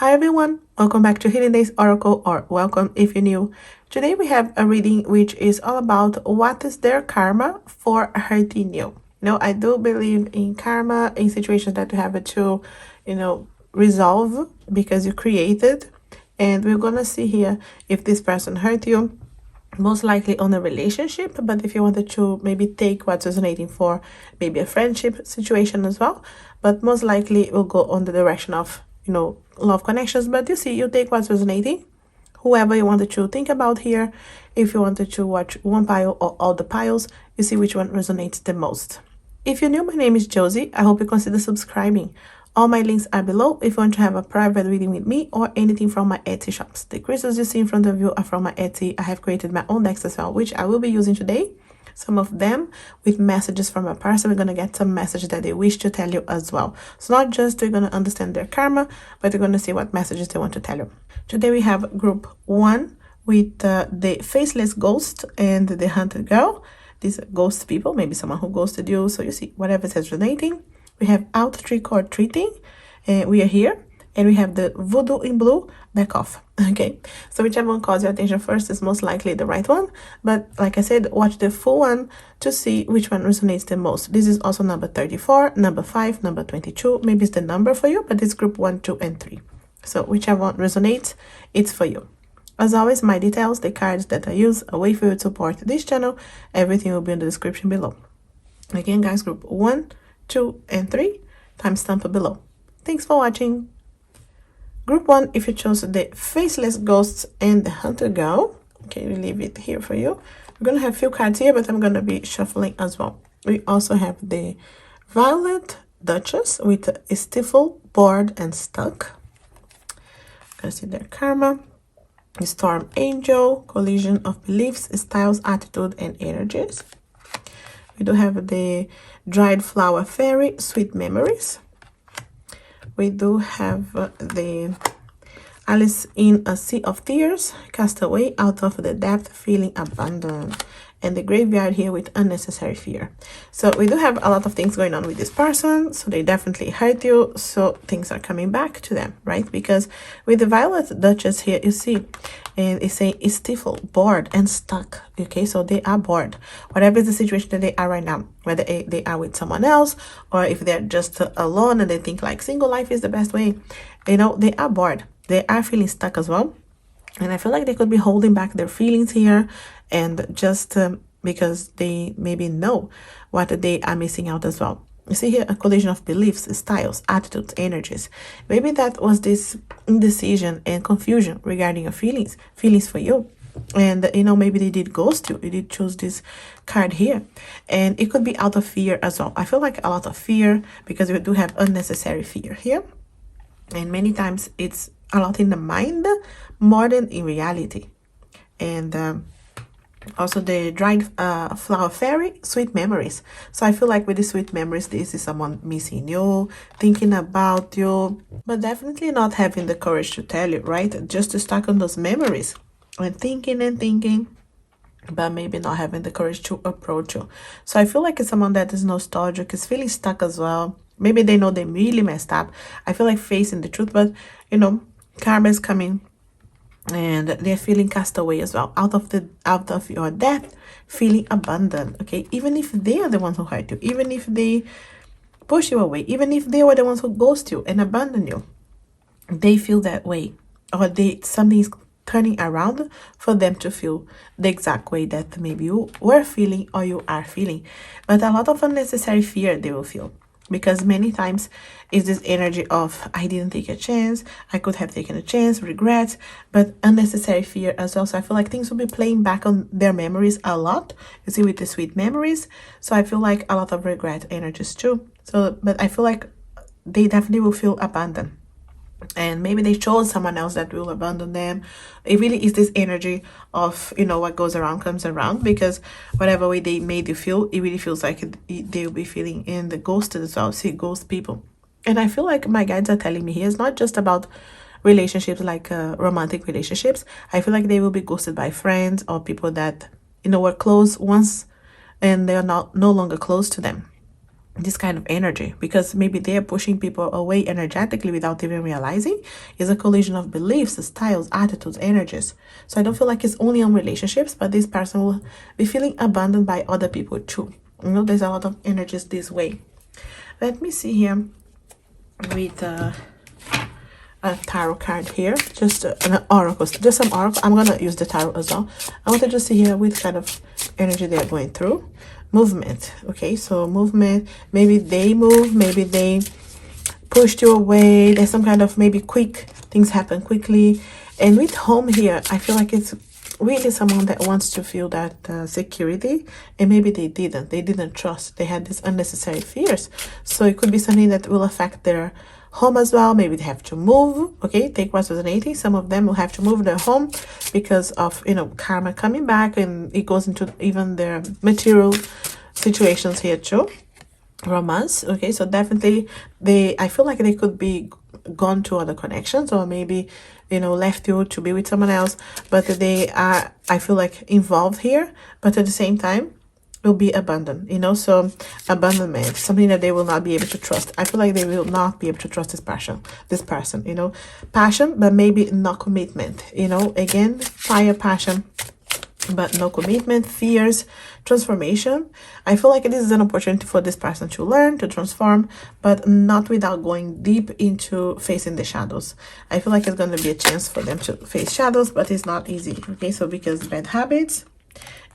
Hi everyone, welcome back to Healing Days Oracle, or welcome if you're new. Today we have a reading which is all about what is their karma for hurting you. I do believe in karma in situations that you have to, resolve because you created. And we're gonna see here if this person hurt you, most likely on a relationship, but if you wanted to maybe take what's resonating for maybe a friendship situation as well, but most likely it will go on the direction of love connections. But you see, you take what's resonating, whoever you wanted to think about here. If you wanted to watch one pile or all the piles, you see which one resonates the most. If you're new, my name is Josie. I hope you consider subscribing. All my links are below if you want to have a private reading with me or anything from my Etsy shops. The crystals you see in front of you are from my Etsy. I have created my own decks as well, which I will be using today. Some of them with messages from a person. We're going to get some messages that they wish to tell you as well. It's not just you're going to understand their karma, but you're going to see what messages they want to tell you. Today we have group 1 with the faceless ghost and the hunted girl. These are ghost people, maybe someone who ghosted you. So you see whatever says resonating. We have out trick or treating, and we are here, and we have the voodoo in blue, back off. Okay, so whichever one calls your attention first is most likely the right one, but like I said, watch the full one to see which one resonates the most. This is also number 34, number 5, number 22. Maybe it's the number for you, but it's group 1, 2, and 3. So whichever one resonates, it's for you. As always, my details, the cards that I use, a way for you to support this channel, everything will be in the description below. Again, guys, group 1, 2, and 3, timestamp below. Thanks for watching. Group 1, if you chose the faceless ghosts and the hunter girl, okay, we leave it here for you. We're gonna have a few cards here, but I'm gonna be shuffling as well. We also have the violet duchess with a stifle, bored, and stuck. Gonna see their karma. The storm angel, collision of beliefs, styles, attitude, and energies. We do have the dried flower fairy, sweet memories. We do have the Alice in a Sea of Tears, cast away out of the depth, feeling abandoned. And the graveyard here with unnecessary fear. So we do have a lot of things going on with this person. So they definitely hurt you. So things are coming back to them, right? Because with the violet duchess here, you see, and it's saying stifled, bored, and stuck. Okay, so they are bored. Whatever is the situation that they are right now, whether they are with someone else or if they're just alone and they think like single life is the best way, they are bored. They are feeling stuck as well. And I feel like they could be holding back their feelings here, and just because they maybe know what they are missing out as well. You see here a collision of beliefs, styles, attitudes, energies. Maybe that was this indecision and confusion regarding your feelings for you. And maybe they did ghost you. You did choose this card here, and it could be out of fear as well. I feel like a lot of fear because we do have unnecessary fear here, and many times it's a lot in the mind more than in reality. And also the dried flower fairy, sweet memories. So I feel like with the sweet memories, this is someone missing you, thinking about you, but definitely not having the courage to tell you, right? Just to stuck on those memories and thinking, but maybe not having the courage to approach you. So I feel like it's someone that is nostalgic, is feeling stuck as well. Maybe they know they really messed up. I feel like facing the truth, but karma is coming, and they're feeling cast away as well, out of your depth, feeling abandoned. Okay, even if they are the ones who hurt you, even if they push you away, even if they were the ones who ghost you and abandon you, they feel that way, or something's turning around for them to feel the exact way that maybe you were feeling or you are feeling. But a lot of unnecessary fear they will feel, because many times it's this energy of I didn't take a chance, I could have taken a chance, regrets, but unnecessary fear as well. So I feel like things will be playing back on their memories a lot, you see, with the sweet memories. So I feel like a lot of regret energies too. So but I feel like they definitely will feel abandoned, and maybe they chose someone else that will abandon them. It really is this energy of what goes around comes around, because whatever way they made you feel, it really feels like they will be feeling in the ghosted as well. See, ghost people. And I feel like my guides are telling me here, it's not just about relationships, like romantic relationships. I feel like they will be ghosted by friends or people that were close once and they are no longer close to them. this kind of energy, because maybe they are pushing people away energetically without even realizing. It's a collision of beliefs, styles, attitudes, energies. So I don't feel like it's only on relationships, but this person will be feeling abandoned by other people too. There's a lot of energies this way. Let me see here with a tarot card here, just an oracle, just some oracle. I'm gonna use the tarot as well. I want to just see here with kind of energy they're going through. Movement. Okay, so movement, maybe they move, maybe they pushed you away. There's some kind of maybe quick things happen quickly. And with home here, I feel like it's really someone that wants to feel that security, and maybe they didn't trust, they had these unnecessary fears. So it could be something that will affect their home as well. Maybe they have to move. Okay, take what's resonating. Some of them will have to move their home because of karma coming back, and it goes into even their material situations here too. Romance. Okay, so definitely I feel like they could be gone to other connections, or maybe left you to be with someone else, but they are, I feel like, involved here, but at the same time will be abandoned, so abandonment, something that they will not be able to trust. I feel like they will not be able to trust this person, passion, but maybe not commitment, again, fire, passion, but no commitment, fears, transformation. I feel like this is an opportunity for this person to learn, to transform, but not without going deep into facing the shadows. I feel like it's going to be a chance for them to face shadows, but it's not easy. Okay, so because bad habits,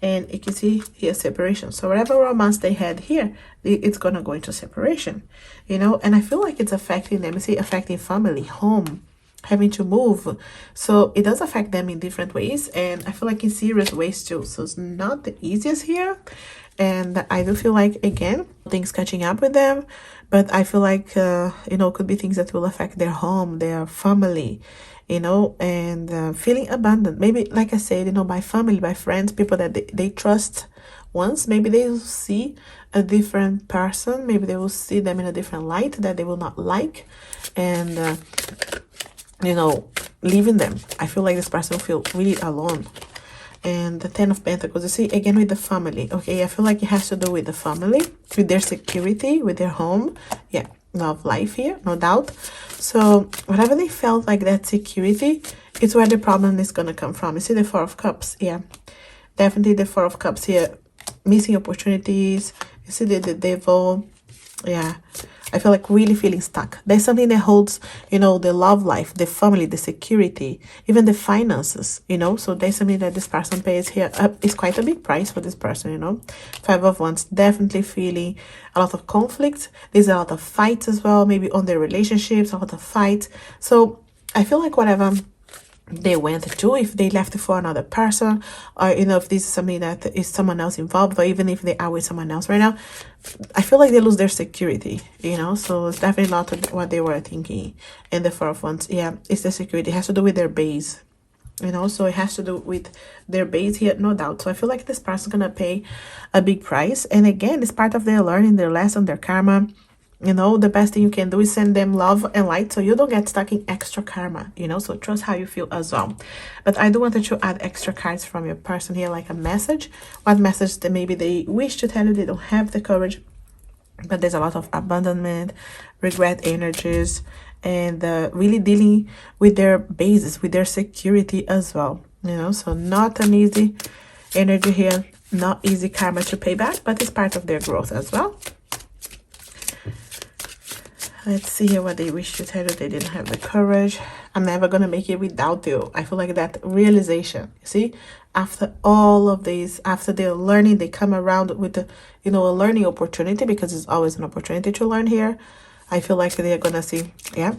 and you can see here separation. So whatever romance they had here, it's gonna go into separation, and I feel like it's affecting them. You see, affecting family, home, having to move. So it does affect them in different ways, and I feel like in serious ways too. So it's not the easiest here, and I do feel like, again, things catching up with them, but I feel like could be things that will affect their home, their family, and feeling abandoned. Maybe, like I said, by family, by friends, people that they trust once. Maybe they will see a different person. Maybe they will see them in a different light that they will not like, and leaving them. I feel like this person will feel really alone. And the Ten of Pentacles, you see, again, with the family. Okay, I feel like it has to do with the family, with their security, with their home. Yeah, love life here, no doubt. So whatever they felt like that security, it's where the problem is going to come from. You see the Four of Cups. Yeah, definitely the Four of Cups here. Missing opportunities. You see the Devil. Yeah, I feel like really feeling stuck. There's something that holds, the love life, the family, the security, even the finances, So there's something that this person pays here. It's quite a big price for this person, Five of Wands, definitely feeling a lot of conflict. There's a lot of fights as well, maybe on their relationships, a lot of fights. So I feel like whatever they went to, if they left for another person, or if this is something that is someone else involved, or even if they are with someone else right now, I feel like they lose their security, so it's definitely not what they were thinking. And the Four of Wands, yeah, it's the security. It has to do with their base, so it has to do with their base here, no doubt. So I feel like this person's gonna pay a big price, and again, it's part of their learning, their lesson, their karma. The best thing you can do is send them love and light, so you don't get stuck in extra karma, so trust how you feel as well. But I do want to add extra cards from your person here, like a message. What message that maybe they wish to tell you, they don't have the courage, but there's a lot of abandonment, regret energies, and really dealing with their bases, with their security as well, so not an easy energy here, not easy karma to pay back, but it's part of their growth as well. Let's see here what they wish to tell you. They didn't have the courage. I'm never going to make it without you. I feel like that realization, you see, after all of this, after they're learning, they come around with a learning opportunity, because it's always an opportunity to learn here. I feel like they're going to see, yeah,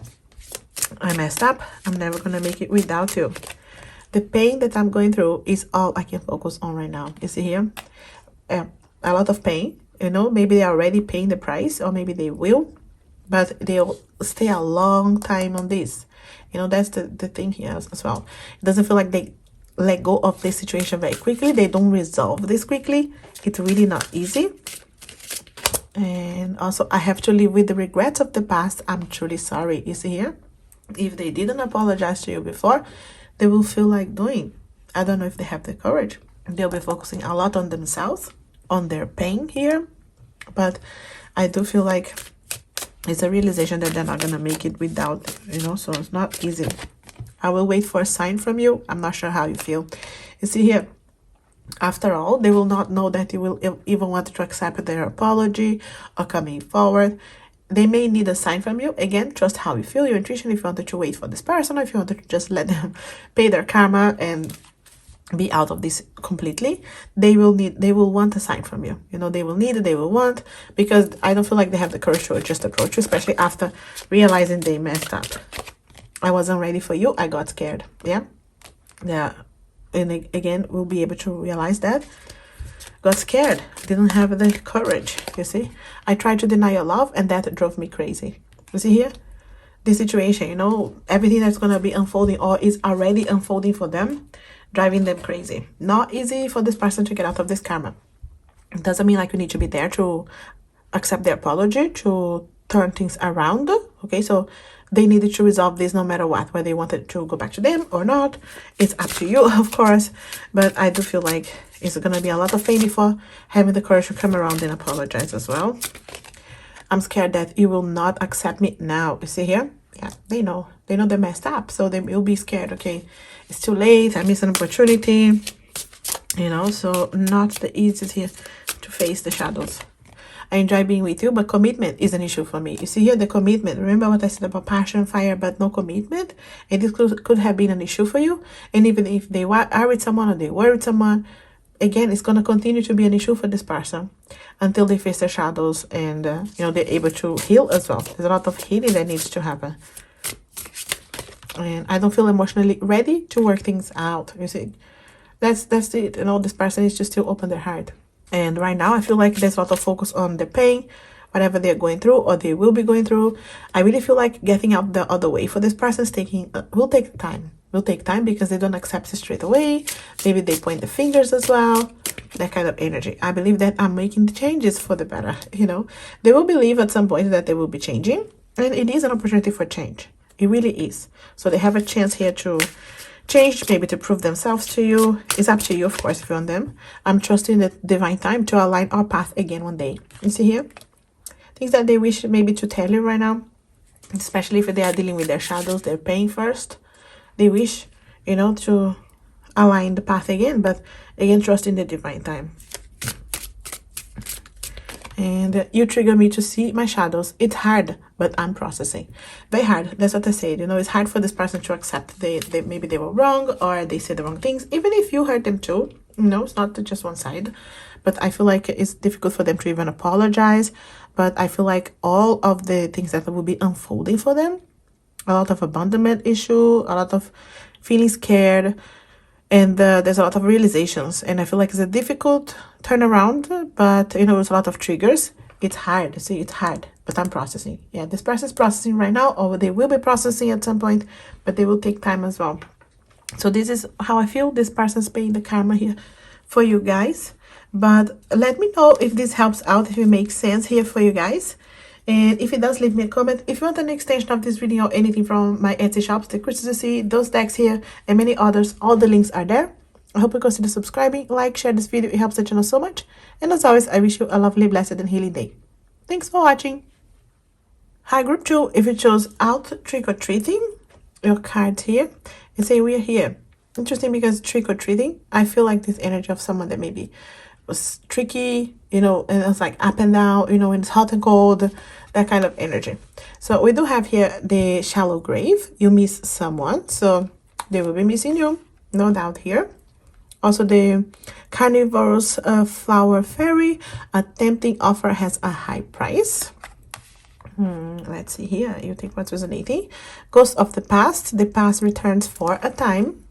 I messed up. I'm never going to make it without you. The pain that I'm going through is all I can focus on right now. You see here, a lot of pain, maybe they're already paying the price, or maybe they will. But they'll stay a long time on this. That's the thing here as well. It doesn't feel like they let go of this situation very quickly. They don't resolve this quickly. It's really not easy. And also, I have to live with the regrets of the past. I'm truly sorry. You see here? If they didn't apologize to you before, they will feel like doing. I don't know if they have the courage. They'll be focusing a lot on themselves, on their pain here. But I do feel like it's a realization that they're not gonna make it without, so it's not easy. I will wait for a sign from you. I'm not sure how you feel. You see here, after all, they will not know that you will even want to accept their apology or coming forward. They may need a sign from you. Again, trust how you feel, your intuition, if you wanted to wait for this person, or if you wanted to just let them pay their karma and be out of this completely. They will want a sign from you. They will need it, they will want, because I don't feel like they have the courage to just approach you, especially after realizing they messed up. I wasn't ready for you, I got scared. Yeah. And again, we'll be able to realize that. Got scared, didn't have the courage. You see, I tried to deny your love, and that drove me crazy. You see here, this situation, everything that's going to be unfolding or is already unfolding for them, driving them crazy. Not easy for this person to get out of this karma. It doesn't mean like you need to be there to accept their apology, to turn things around. Okay, so they needed to resolve this no matter what, whether they wanted to go back to them or not. It's up to you, of course, but I do feel like it's going to be a lot of pain before having the courage to come around and apologize as well. I'm scared that you will not accept me now. You see here? Yeah, they know they messed up, so they will be scared. Okay, it's too late, I missed an opportunity, so not the easiest here to face the shadows. I enjoy being with you, but commitment is an issue for me. You see here, the commitment. Remember what I said about passion, fire, but no commitment? And this could have been an issue for you. And even if they are with someone or they were with someone, again, it's going to continue to be an issue for this person until they face their shadows and, they're able to heal as well. There's a lot of healing that needs to happen. And I don't feel emotionally ready to work things out. You see, that's it. This person is just still open their heart. And right now, I feel like there's a lot of focus on the pain, whatever they're going through or they will be going through. I really feel like getting out the other way for this person will take time. Will take time because they don't accept it straight away. Maybe they point the fingers as well. That kind of energy. I believe that I'm making the changes for the better. They will believe at some point that they will be changing. And it is an opportunity for change. It really is. So they have a chance here to change, maybe to prove themselves to you. It's up to you, of course, if you want them. I'm trusting the divine time to align our path again one day. You see here? Things that they wish maybe to tell you right now, especially if they are dealing with their shadows, their pain first. They wish, to align the path again, but again, trust in the divine time. And you trigger me to see my shadows. It's hard, but I'm processing. Very hard. That's what I said. It's hard for this person to accept they maybe they were wrong or they said the wrong things. Even if you hurt them too, it's not just one side. But I feel like it's difficult for them to even apologize. But I feel like all of the things that will be unfolding for them, a lot of abandonment issue, a lot of feeling scared, and there's a lot of realizations. And I feel like it's a difficult turnaround, but it's a lot of triggers. It's hard. See, it's hard, but I'm processing. Yeah, this person is processing right now, or they will be processing at some point, but they will take time as well. So this is how I feel. This person's paying the karma here for you guys. But let me know if this helps out, if it makes sense here for you guys. And if it does, leave me a comment. If you want an extension of this video or anything from my Etsy shops, the crystals you see, those decks here, and many others, all the links are there. I hope you consider subscribing, like, share this video. It helps the channel so much. And as always, I wish you a lovely, blessed, and healing day. Thanks for watching. Hi, group 2. If you chose out trick-or-treating, your cards here, and say we are here. Interesting, because trick-or-treating, I feel like this energy of someone that maybe was tricky, and it's like up and down, and it's hot and cold, that kind of energy. So we do have here the shallow grave. You miss someone, so they will be missing you, no doubt here. Also the carnivorous flower fairy, a tempting offer has a high price. Let's see here, you think what's resonating. Ghost of the past returns for a time.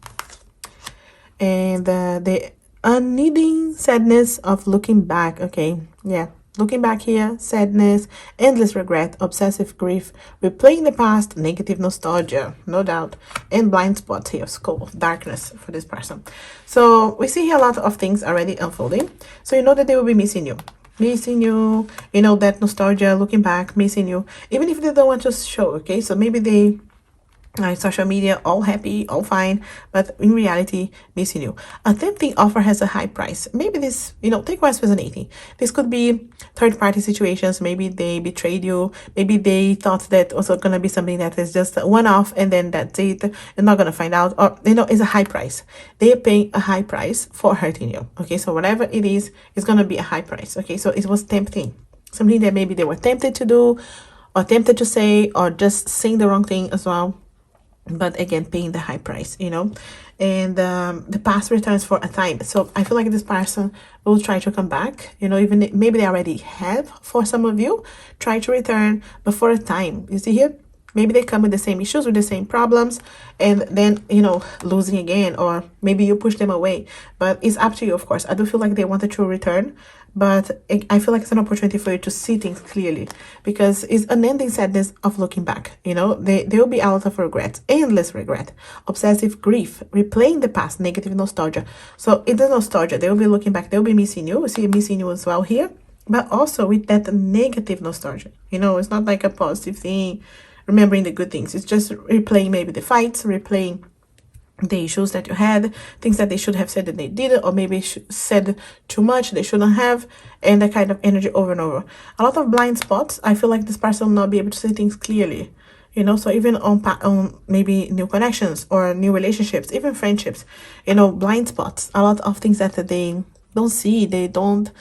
And the unneeding sadness of looking back. Okay, yeah, looking back here, sadness, endless regret, obsessive grief, replaying the past, negative nostalgia, no doubt, and blind spots here, scope of darkness for this person. So we see here a lot of things already unfolding. So that they will be missing you, that nostalgia, looking back, missing you, even if they don't want to show. Okay, so maybe they social media, all happy, all fine, but in reality, missing you. A tempting offer has a high price. Maybe this, take what's resonating. This could be third party situations. Maybe they betrayed you. Maybe they thought that also gonna be something that is just one off and then that's it. You're not gonna find out. Or, it's a high price. They are paying a high price for hurting you. Okay, so whatever it is, it's gonna be a high price. Okay, so it was tempting. Something that maybe they were tempted to do, or tempted to say, or just saying the wrong thing as well, but again paying the high price, and the past returns for a time. So I feel like this person will try to come back, even maybe they already have. For some of you, try to return, but for a time. You see here, maybe they come with the same issues, with the same problems, and then losing again, or maybe you push them away. But it's up to you, of course. I do feel like they wanted to return, but I feel like it's an opportunity for you to see things clearly, because it's an ending sadness of looking back. There will be a lot of regret, endless regret, obsessive grief, replaying the past, negative nostalgia. So it's a nostalgia. They will be looking back, they will be missing you. We see missing you as well here, but also with that negative nostalgia. It's not like a positive thing, remembering the good things. It's just replaying maybe the fights, replaying the issues that you had, things that they should have said that they didn't, or maybe said too much they shouldn't have, and that kind of energy over and over. A lot of blind spots. I feel like this person will not be able to see things clearly. So even on maybe new connections or new relationships, even friendships, blind spots. A lot of things that they don't see, they don't,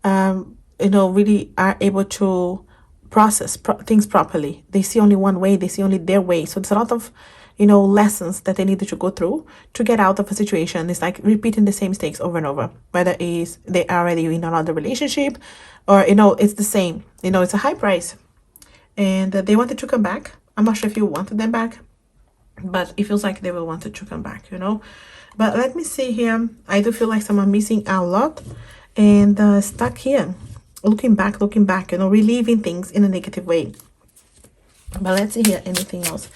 really are able to process things properly. They see only one way, they see only their way. So there's a lot of lessons that they needed to go through to get out of a situation. It's like repeating the same mistakes over and over, whether it's they are already in another relationship, or it's the same. It's a high price, and they wanted to come back. I'm not sure if you wanted them back, but it feels like they will wanted to come back. But let me see here. I do feel like someone missing a lot, and stuck here, looking back, reliving things in a negative way. But let's see here, anything else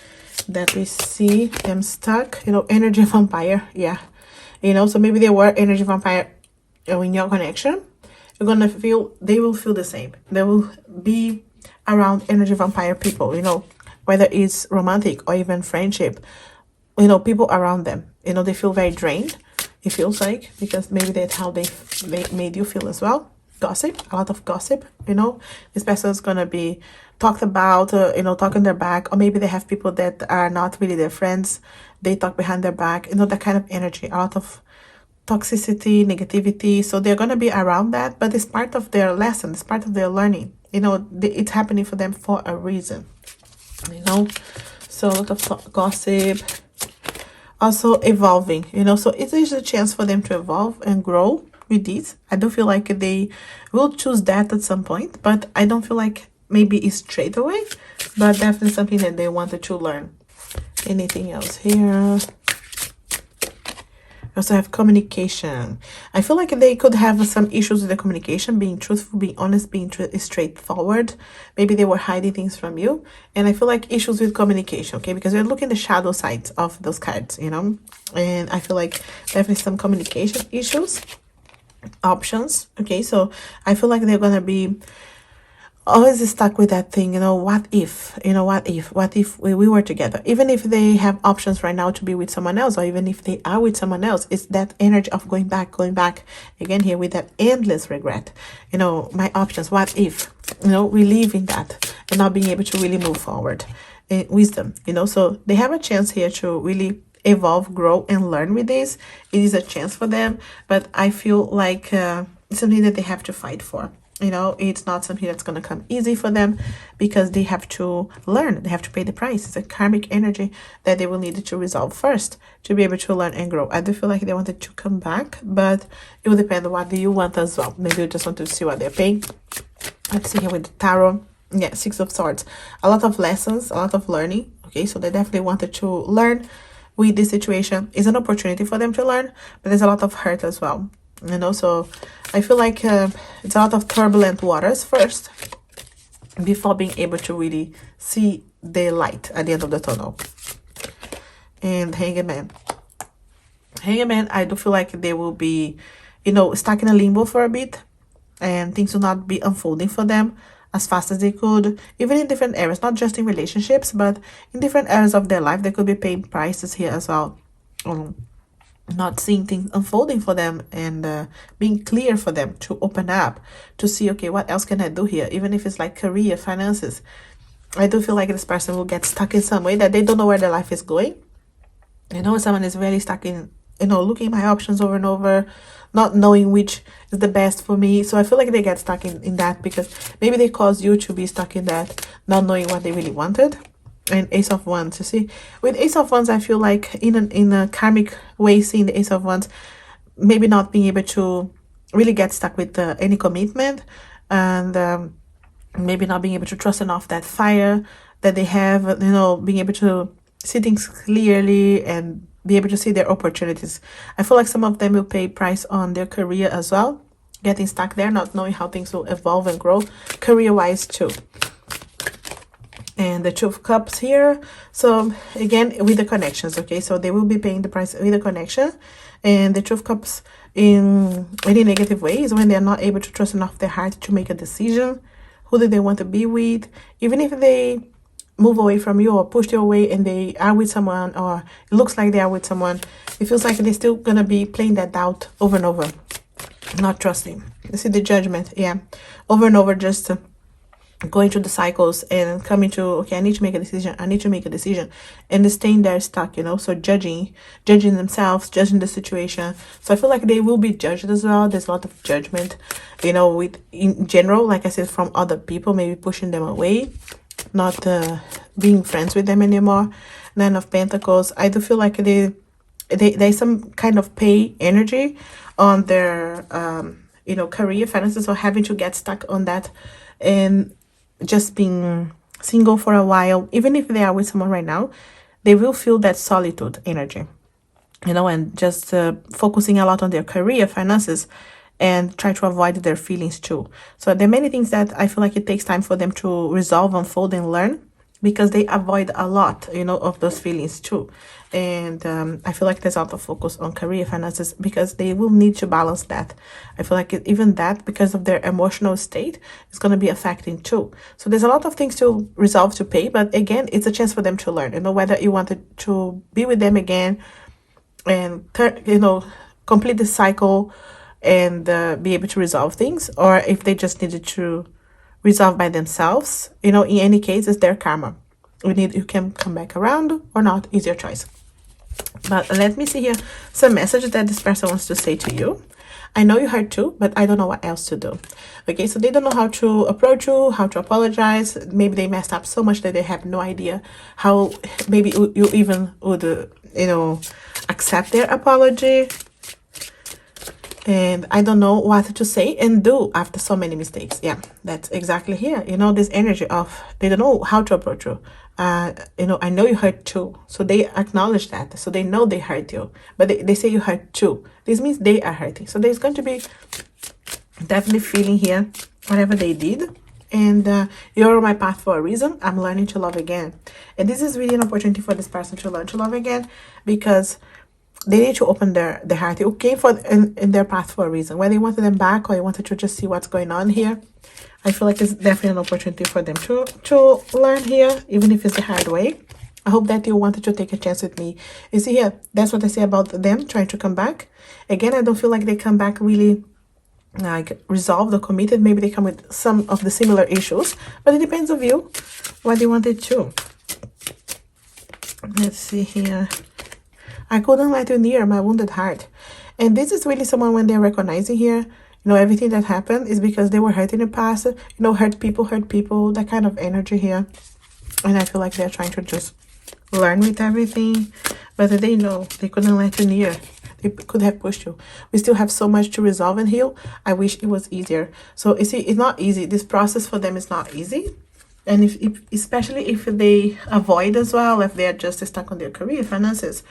that we see them stuck. Energy vampire. Yeah, so maybe they were energy vampire in your connection. You're gonna feel, they will feel the same. They will be around energy vampire people, whether it's romantic or even friendship, people around them, they feel very drained, it feels like, because maybe that's how they made you feel as well. Gossip, a lot of gossip. This person is gonna be talked about, talking their back, or maybe they have people that are not really their friends, they talk behind their back, that kind of energy, a lot of toxicity, negativity. So they're gonna be around that, but it's part of their lesson, it's part of their learning. It's happening for them for a reason. So a lot of gossip. Also evolving, so it is a chance for them to evolve and grow with this. I do feel like they will choose that at some point, but I don't feel like maybe it's straight away, but definitely something that they wanted to learn. Anything else here? I also have communication. I feel like they could have some issues with the communication, being truthful, being honest, being straightforward. Maybe they were hiding things from you. And I feel like issues with communication, okay? Because we're looking at the shadow sides of those cards, And I feel like definitely some communication issues, options, okay? So I feel like they're going to be always stuck with that thing, what if, what if we were together, even if they have options right now to be with someone else, or even if they are with someone else. It's that energy of going back again here with that endless regret, my options, what if, reliving that and not being able to really move forward. Wisdom, so they have a chance here to really evolve, grow, and learn with this. It is a chance for them, but I feel like it's something that they have to fight for. It's not something that's going to come easy for them, because they have to learn. They have to pay the price. It's a karmic energy that they will need to resolve first to be able to learn and grow. I do feel like they wanted to come back, but it will depend on what do you want as well. Maybe you just want to see what they're paying. Let's see here with the tarot. Yeah, Six of Swords. A lot of lessons, a lot of learning. Okay, so they definitely wanted to learn with this situation. It's an opportunity for them to learn, but there's a lot of hurt as well. So I feel like it's a lot of turbulent waters first before being able to really see the light at the end of the tunnel. And Hangman, I do feel like they will be, stuck in a limbo for a bit, and things will not be unfolding for them as fast as they could, even in different areas, not just in relationships, but in different areas of their life. They could be paying prices here as well. Not seeing things unfolding for them, and being clear for them to open up, to see, okay, what else can I do here? Even if it's like career, finances. I do feel like this person will get stuck in some way that they don't know where their life is going. Someone is really stuck in, looking at my options over and over, not knowing which is the best for me. So I feel like they get stuck in that, because maybe they cause you to be stuck in that, not knowing what they really wanted. And Ace of Wands, you see, with Ace of Wands, I feel like in a karmic way, seeing the Ace of Wands, maybe not being able to really get stuck with any commitment, and maybe not being able to trust enough that fire that they have, being able to see things clearly and be able to see their opportunities. I feel like some of them will pay price on their career as well, getting stuck there, not knowing how things will evolve and grow career-wise too. And the Two of Cups here. So again, with the connections, okay, so they will be paying the price with the connection. And the Two of Cups in any negative ways, when they're not able to trust enough their heart to make a decision. Who do they want to be with? Even if they move away from you or push you away and they are with someone, or it looks like they are with someone, it feels like they're still gonna be playing that doubt over and over, not trusting. You see the Judgment, yeah, over and over, just going through the cycles and coming to, okay, I need to make a decision, and staying there stuck, so judging themselves, judging the situation. So I feel like they will be judged as well. There's a lot of judgment, with, in general, like I said, from other people, maybe pushing them away, not being friends with them anymore. Nine of Pentacles, I do feel like there's some kind of pay energy on their career, finances, or having to get stuck on that, and just being single for a while. Even if they are with someone right now, they will feel that solitude energy, and just focusing a lot on their career, finances, and try to avoid their feelings too. So there are many things that I feel like it takes time for them to resolve, unfold, and learn, because they avoid a lot, of those feelings too. And I feel like there's a lot of focus on career, finances, because they will need to balance that. I feel like even that, because of their emotional state, is going to be affecting too. So there's a lot of things to resolve, to pay, but again, it's a chance for them to learn, whether you wanted to be with them again and complete the cycle and be able to resolve things, or if they just needed to resolve by themselves. In any case, it's their karma. You can come back around or not, is your choice. But let me see here some messages that this person wants to say to you. I know you hurt too, but I don't know what else to do. Okay, so they don't know how to approach you, how to apologize. Maybe they messed up so much that they have no idea how maybe you even would accept their apology. And I don't know what to say and do after so many mistakes. Yeah, that's exactly here. This energy of they don't know how to approach you. I know you hurt too. So they acknowledge that. So they know they hurt you. But they say you hurt too. This means they are hurting. So there's going to be definitely feeling here whatever they did. And you're on my path for a reason. I'm learning to love again. And this is really an opportunity for this person to learn to love again, because they need to open their heart. You came in their path for a reason. Whether you wanted them back or you wanted to just see what's going on here, I feel like it's definitely an opportunity for them to learn here, even if it's the hard way. I hope that you wanted to take a chance with me. You see here, that's what I say about them trying to come back. Again, I don't feel like they come back really like resolved or committed. Maybe they come with some of the similar issues, but it depends on you what you wanted to. Let's see here. I couldn't let you near my wounded heart. And this is really someone, when they're recognizing here, everything that happened is because they were hurt in the past. Hurt people, that kind of energy here. And I feel like they're trying to just learn with everything. But they know they couldn't let you near. They could have pushed you. We still have so much to resolve and heal. I wish it was easier. So you see, it's not easy. This process for them is not easy. And especially if they avoid as well, if they're just stuck on their career, finances,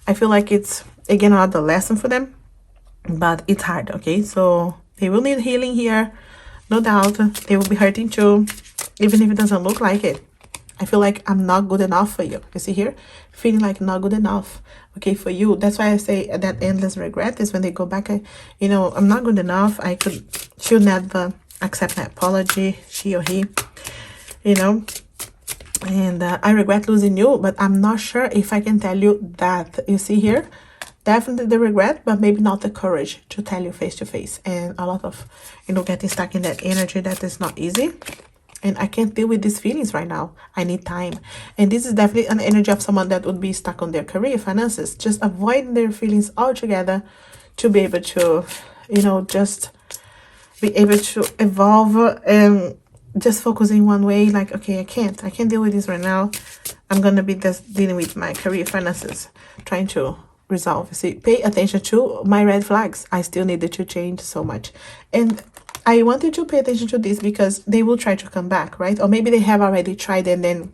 I feel like it's, again, another lesson for them, but it's hard, okay? So they will need healing here, no doubt. They will be hurting too, even if it doesn't look like it. I feel like I'm not good enough for you. You see here? Feeling like not good enough, okay, for you. That's why I say that endless regret is when they go back, I'm not good enough. I should never accept my apology, she or he, you know. And I regret losing you, but I'm not sure if I can tell you that. You see here, definitely the regret, but maybe not the courage to tell you face to face. And a lot of, getting stuck in that energy that is not easy. And I can't deal with these feelings right now. I need time. And this is definitely an energy of someone that would be stuck on their career, finances, just avoiding their feelings altogether to be able to, just be able to evolve and just focusing one way. Like, okay, I can't deal with this right now. I'm gonna be just dealing with my career, finances, trying to resolve. See, pay attention to my red flags. I still needed to change so much. And I wanted to pay attention to this because they will try to come back, right? Or maybe they have already tried and then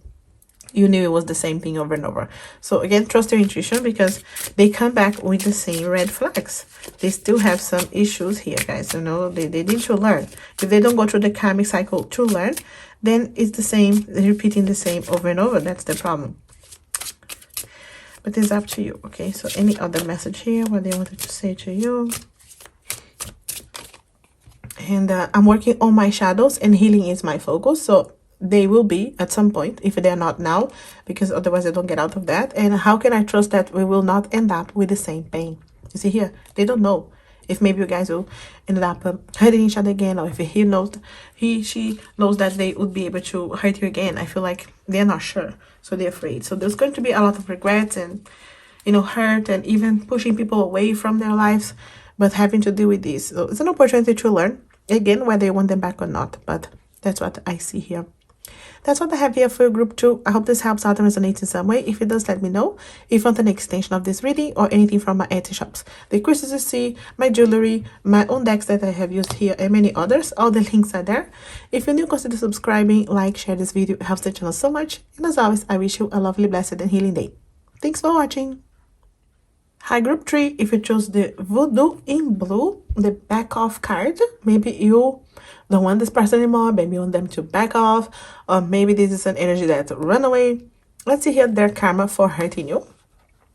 you knew it was the same thing over and over. So again, trust your intuition because they come back with the same red flags. They still have some issues here, guys. They need to learn. If they don't go through the karmic cycle to learn, then it's the same, repeating the same over and over. That's the problem. But it's up to you, okay? So any other message here, what they wanted to say to you. And I'm working on my shadows and healing is my focus. So they will be at some point if they're not now, because otherwise I don't get out of that. And how can I trust that we will not end up with the same pain? You see here, they don't know if maybe you guys will end up hurting each other again, or if she knows that they would be able to hurt you again. I feel like they're not sure, so they're afraid. So there's going to be a lot of regrets and hurt, and even pushing people away from their lives, but having to deal with this. So it's an opportunity to learn again whether you want them back or not. But that's what I see here. That's what I have here for group 2. I hope this helps out and resonates in some way. If it does, let me know. If you want an extension of this reading or anything from my Etsy shops, the crystals you see, my jewelry, my own decks that I have used here, and many others, all the links are there. If you're new, consider subscribing, like, share this video. It helps the channel so much. And as always, I wish you a lovely, blessed, and healing day. Thanks for watching. Hi group 3, if you chose the Voodoo in Blue, the back off card, maybe you don't want this person anymore, maybe you want them to back off, or maybe this is an energy that run away. Let's see here their karma for hurting you.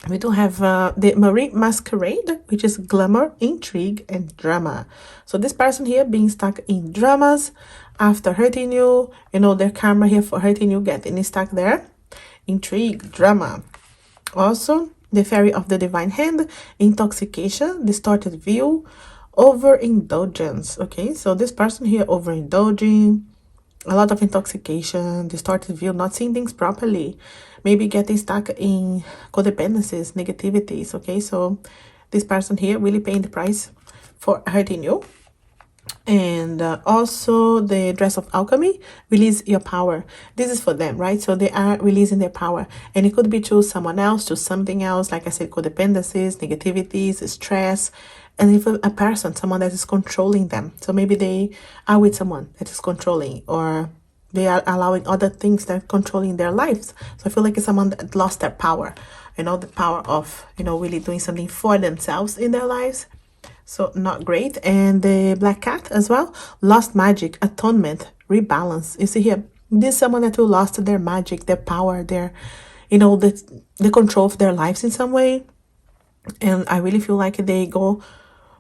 We do have the Marie Masquerade, which is glamour, intrigue, and drama. So this person here being stuck in dramas after hurting you, their karma here for hurting you, getting stuck there. Intrigue, drama. Also, the Fairy of the Divine Hand, intoxication, distorted view, overindulgence. Okay, so this person here overindulging, a lot of intoxication, distorted view, not seeing things properly, maybe getting stuck in codependencies, negativities. Okay, so this person here really paying the price for hurting you. And also the Dress of Alchemy, release your power. This is for them, right? So they are releasing their power, and it could be to someone else, to something else, like I said, codependencies, negativities, stress, and even a person, someone that is controlling them. So maybe they are with someone that is controlling, or they are allowing other things that are controlling their lives. So I feel like it's someone that lost their power, the power of really doing something for themselves in their lives. So not great. And the Black Cat as well, lost magic, atonement, rebalance. You see here, this is someone that who lost their magic, their power, their the control of their lives in some way. And I really feel like they go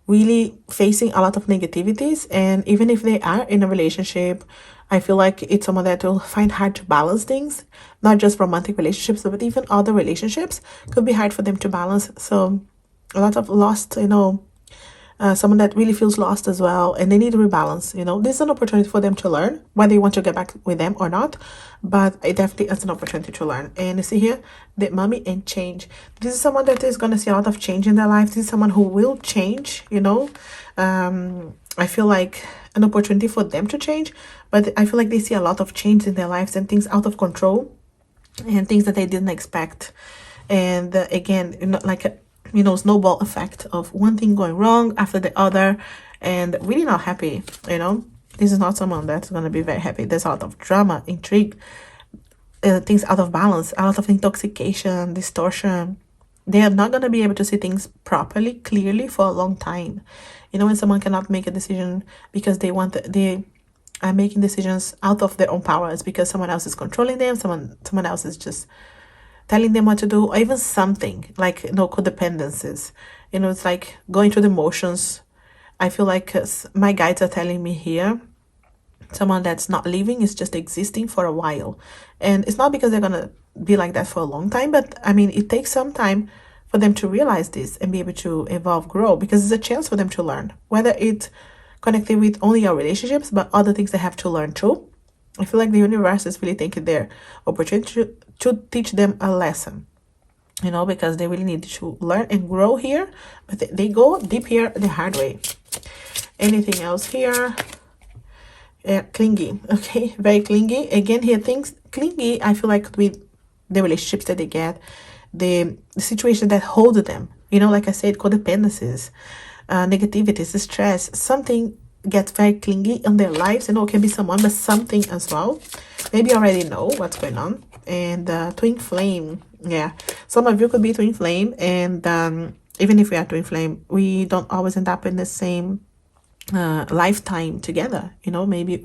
really facing a lot of negativities. And even if they are in a relationship, I feel like it's someone that will find hard to balance things, not just romantic relationships, but even other relationships could be hard for them to balance. So a lot of lost, someone that really feels lost as well, and they need to rebalance. This is an opportunity for them to learn whether you want to get back with them or not, but it definitely is an opportunity to learn. And you see here the Mummy and change. This is someone that is going to see a lot of change in their life. This is someone who will change. I feel like an opportunity for them to change, but I feel like they see a lot of change in their lives and things out of control and things that they didn't expect. And again, like snowball effect of one thing going wrong after the other, and really not happy. This is not someone that's going to be very happy. There's a lot of drama, intrigue, things out of balance, a lot of intoxication, distortion. They are not going to be able to see things properly, clearly for a long time. When someone cannot make a decision because they are making decisions out of their own power, it's because someone else is controlling them, someone else is just telling them what to do, or even something like codependencies. It's like going through the motions. I feel like my guides are telling me here Someone that's not living, is just existing for a while. And it's not because they're gonna be like that for a long time, but I mean, it takes some time for them to realize this and be able to evolve, grow, because it's a chance for them to learn, whether it's connected with only our relationships, but other things they have to learn too. I feel like the universe is really taking their opportunity to teach them a lesson, you know, because they really need to learn and grow here, but they go deep here the hard way. Anything else here? Clingy. Okay, very clingy. Again, here, things clingy, I feel like with the relationships that they get, the situation that hold them, you know, like I said, codependencies, negativities, stress, something gets very clingy in their lives. You know, it can be someone, but something as well. Maybe you already know what's going on. And twin flame, yeah, some of you could be twin flame, and even if we are twin flame, we don't always end up in the same lifetime together. You know, maybe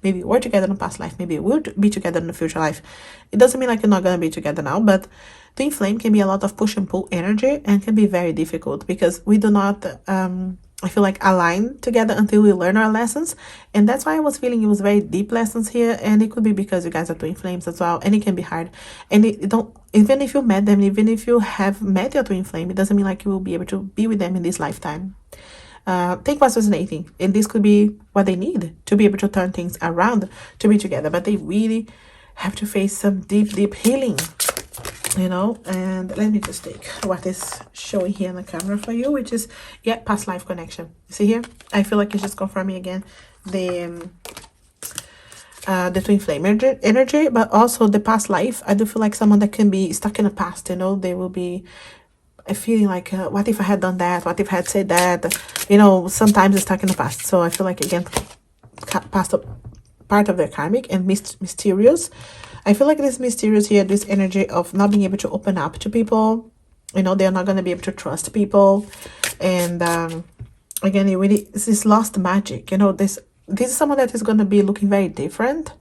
we're together in the past life, maybe we'll be together in the future life. It doesn't mean like you're not gonna be together now, but twin flame can be a lot of push and pull energy, and can be very difficult because we do not I feel like align together until we learn our lessons. And that's why I was feeling it was very deep lessons here, and it could be because you guys are twin flames as well, and it can be hard. And it don't, even if you met them, even if you have met your twin flame, it doesn't mean like you will be able to be with them in this lifetime. Take what's resonating, and this could be what they need to be able to turn things around, to be together, but they really have to face some deep healing, you know. And let me just take what is showing here on the camera for you, which is, yeah, past life connection. See here, I feel like it's just confirming again the twin flame energy, but also the past life. I do feel like someone that can be stuck in the past, you know. They will be feeling like, what if I had done that, what if I had said that, you know. Sometimes it's stuck in the past. So I feel like, again, past part of their karmic and mysterious. I feel like this mysterious here, this energy of not being able to open up to people, you know. They're not going to be able to trust people. And again, it really, it's this lost magic, you know. This is someone that is going to be looking very different,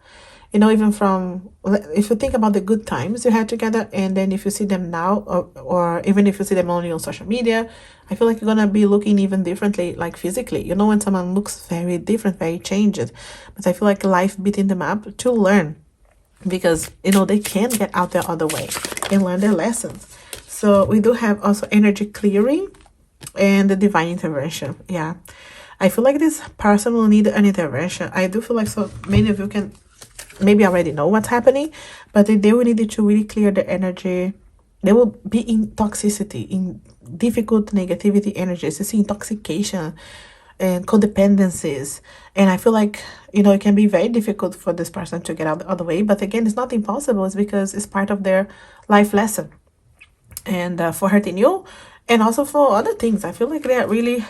you know, even from, if you think about the good times you had together, and then if you see them now, or even if you see them only on social media, I feel like you're gonna be looking even differently, like physically, you know, when someone looks very different, very changed. But I feel like life beating them up to learn, because, you know, they can get out the other way and learn their lessons. So we do have also energy clearing and the divine intervention. Yeah, I feel like this person will need an intervention. I do feel like so many of you can maybe already know what's happening, but they will need to really clear the energy. They will be in toxicity, in difficult negativity energies. You see intoxication and codependencies. And I feel like, you know, it can be very difficult for this person to get out the other way. But again, it's not impossible. It's because it's part of their life lesson. And for hurting you, and also for other things, I feel like they're really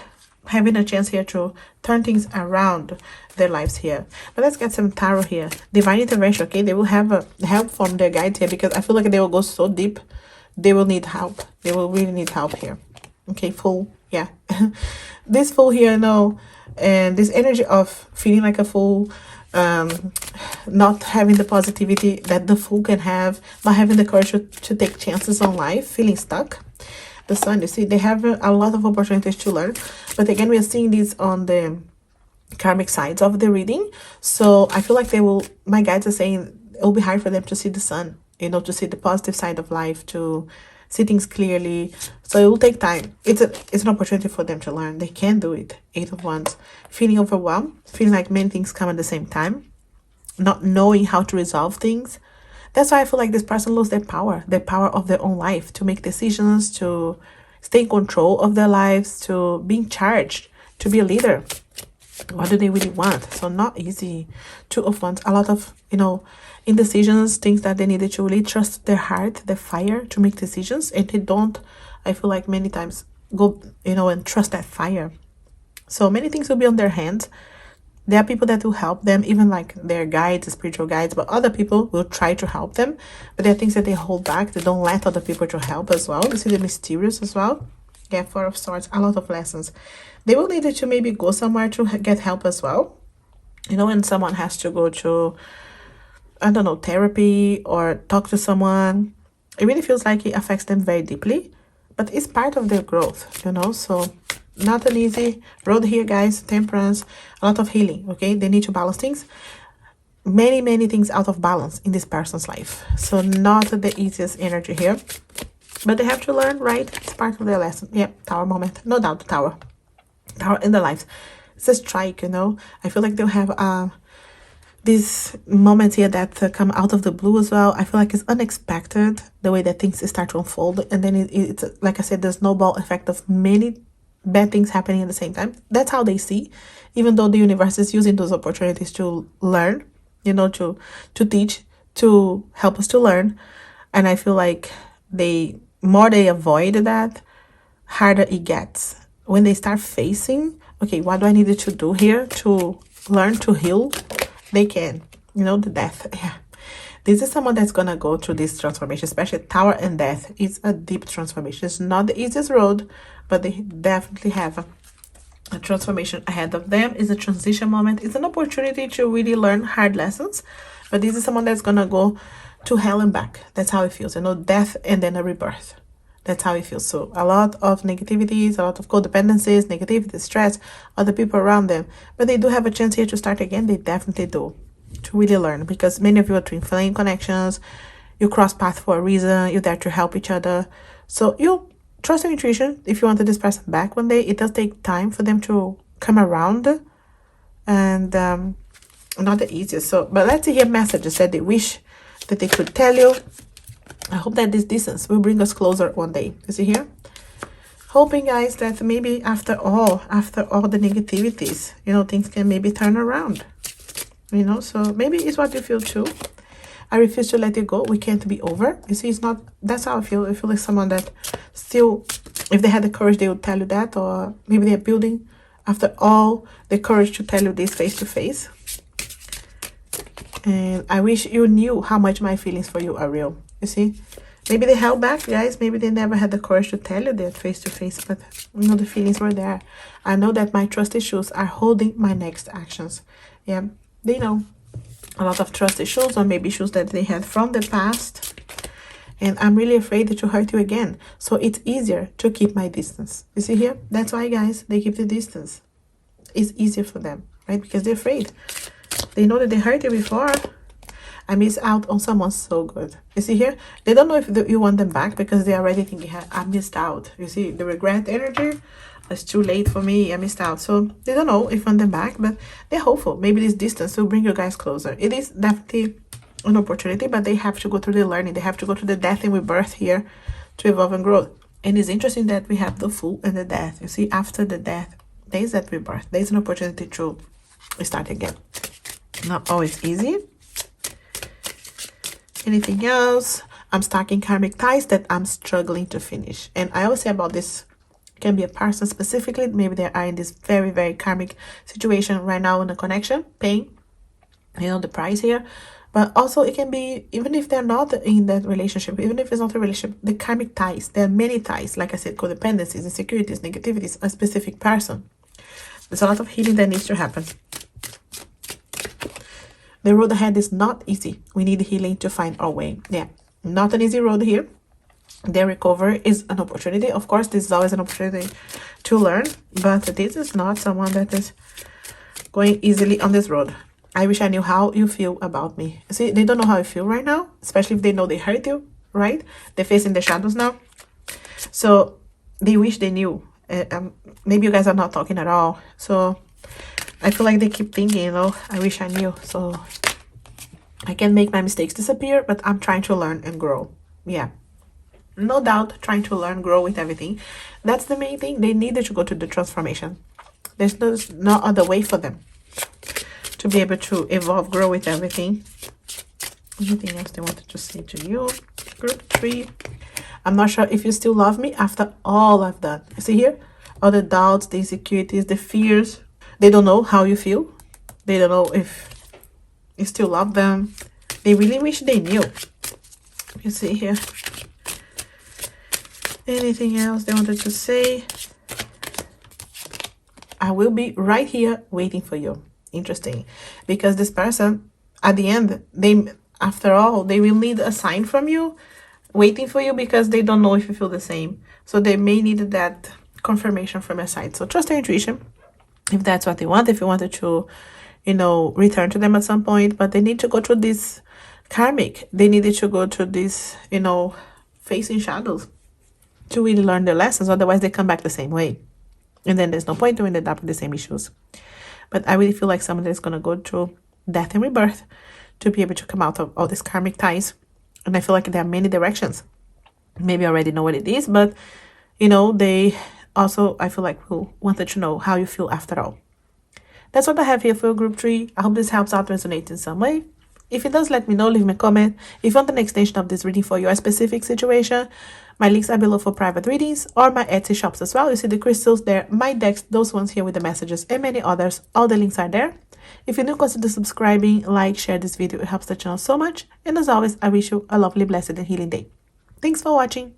having a chance here to turn things around their lives here. But let's get some tarot here. Divine intervention. Okay, they will have a help from their guides here, because I feel like they will go so deep. They will need help. They will really need help here. Okay, fool. Yeah. This fool here, no. And this energy of feeling like a fool, not having the positivity that the fool can have, not having the courage to take chances on life, feeling stuck. The sun, you see, they have a lot of opportunities to learn. But again, we are seeing this on the karmic sides of the reading. So I feel like they will, my guides are saying it will be hard for them to see the sun, you know, to see the positive side of life, to see things clearly. So it will take time. It's an opportunity for them to learn. They can do it. 8 of Wands. Feeling overwhelmed, feeling like many things come at the same time, not knowing how to resolve things. That's why I feel like this person lost their power of their own life, to make decisions, to stay in control of their lives, to be in charge, to be a leader. What do they really want? So not easy. 2 of Wands, a lot of, you know, indecisions, things that they needed to really trust their heart, their fire, to make decisions. And they don't, I feel like many times, go, you know, and trust that fire. So many things will be on their hands. There are people that will help them, even like their guides, spiritual guides, but other people will try to help them. But there are things that they hold back. They don't let other people to help as well. You see the mysterious as well. Yeah, 4 of Swords, a lot of lessons. They will need to maybe go somewhere to get help as well. You know, and someone has to go to, I don't know, therapy or talk to someone. It really feels like it affects them very deeply. But it's part of their growth, you know. So not an easy road here, guys. Temperance, a lot of healing, okay? They need to balance things. Many things out of balance in this person's life. So not the easiest energy here. But they have to learn, right? It's part of their lesson. Yep, tower moment. No doubt, tower. Tower in their lives. It's a strike, you know? I feel like they'll have these moments here that come out of the blue as well. I feel like it's unexpected the way that things start to unfold, and then it's like I said, the snowball effect of many bad things happening at the same time. That's how they see, even though the universe is using those opportunities to learn, you know, to teach, to help us to learn. And I feel like the more they avoid that, harder it gets when they start facing, okay, what do I need to do here to learn to heal? They can, you know, the death. Yeah, this is someone that's gonna go through this transformation, especially tower and death. It's a deep transformation. It's not the easiest road, but they definitely have a transformation ahead of them. It's a transition moment. It's an opportunity to really learn hard lessons, but this is someone that's gonna go to hell and back. That's how it feels, you know, death and then a rebirth. That's how it feels. So a lot of negativities, a lot of codependencies, negativity, stress, other people around them. But they do have a chance here to start again. They definitely do. To really learn. Because many of you are twin flame connections. You cross paths for a reason. You're there to help each other. So you trust your intuition. If you wanted this person back one day, it does take time for them to come around. And not the easiest. So, but let's hear messages that they wish that they could tell you. I hope that this distance will bring us closer one day. You see here? Hoping, guys, that maybe after all the negativities, you know, things can maybe turn around. You know, so maybe it's what you feel too. I refuse to let it go. We can't be over. You see, it's not, that's how I feel. I feel like someone that still, if they had the courage, they would tell you that. Or maybe they're building, after all, the courage to tell you this face to face. And I wish you knew how much my feelings for you are real. You see, maybe they held back, guys. Maybe they never had the courage to tell you that face to face, but you know, the feelings were there. I know that my trust issues are holding my next actions. Yeah, they know a lot of trust issues, or maybe issues that they had from the past. And I'm really afraid to hurt you again. So it's easier to keep my distance. You see here? That's why, guys, they keep the distance. It's easier for them, right? Because they're afraid. They know that they hurt you before. I miss out on someone so good. You see here? They don't know if you want them back because they already thinking, I missed out. You see, the regret energy, it's too late for me. I missed out. So they don't know if you want them back, but they're hopeful. Maybe this distance will bring you guys closer. It is definitely an opportunity, but they have to go through the learning. They have to go through the death and rebirth here to evolve and grow. And it's interesting that we have the Fool and the death. You see, after the death, there's that rebirth. There's an opportunity to start again. Not always easy. Anything else? I'm stuck in karmic ties that I'm struggling to finish. And I always say about this, can be a person specifically. Maybe they are in this very karmic situation right now in a connection, pain, you know, the price here. But also it can be, even if they're not in that relationship, even if it's not a relationship, the karmic ties, there are many ties. Like I said, codependencies, insecurities, negativities, a specific person. There's a lot of healing that needs to happen. The road ahead is not easy. We need healing to find our way. Yeah, not an easy road here. Their recovery is an opportunity. Of course, this is always an opportunity to learn, but this is not someone that is going easily on this road. I wish I knew how you feel about me. See, they don't know how I feel right now, especially if they know they hurt you, right? They're facing the shadows now. So they wish they knew. Maybe you guys are not talking at all. So I feel like they keep thinking, you know, I wish I knew. So I can make my mistakes disappear, but I'm trying to learn and grow. Yeah, no doubt, trying to learn, grow with everything. That's the main thing. They needed to go to the transformation. There's no other way for them to be able to evolve, grow with everything. Anything else they wanted to say to you? Group 3. I'm not sure if you still love me after all I've done. You see here? All the doubts, the insecurities, the fears. They don't know how you feel. They don't know if you still love them. They really wish they knew. You see here? Anything else they wanted to say? I will be right here waiting for you. Interesting. Because this person, at the end, after all, they will need a sign from you, waiting for you, because they don't know if you feel the same. So they may need that confirmation from your side. So trust your intuition if that's what they want. If you wanted to, return to them at some point, but they need to go through this karmic. They needed to go through this, facing shadows to really learn their lessons. Otherwise, they come back the same way. And then there's no point to end up with the same issues. But I really feel like someone is going to go through death and rebirth to be able to come out of all these karmic ties. And I feel like there are many directions. Maybe I already know what it is, but, they also, I feel like, will wanted to know how you feel after all. That's what I have here for your group 3. I hope this helps out, resonate in some way. If it does, let me know, leave me a comment. If you want an extension of this reading for your specific situation, my links are below for private readings or my Etsy shops as well. You see the crystals there, my decks, those ones here with the messages and many others. All the links are there. If you're new, consider subscribing, like, share this video. It helps the channel so much. And as always, I wish you a lovely, blessed and healing day. Thanks for watching.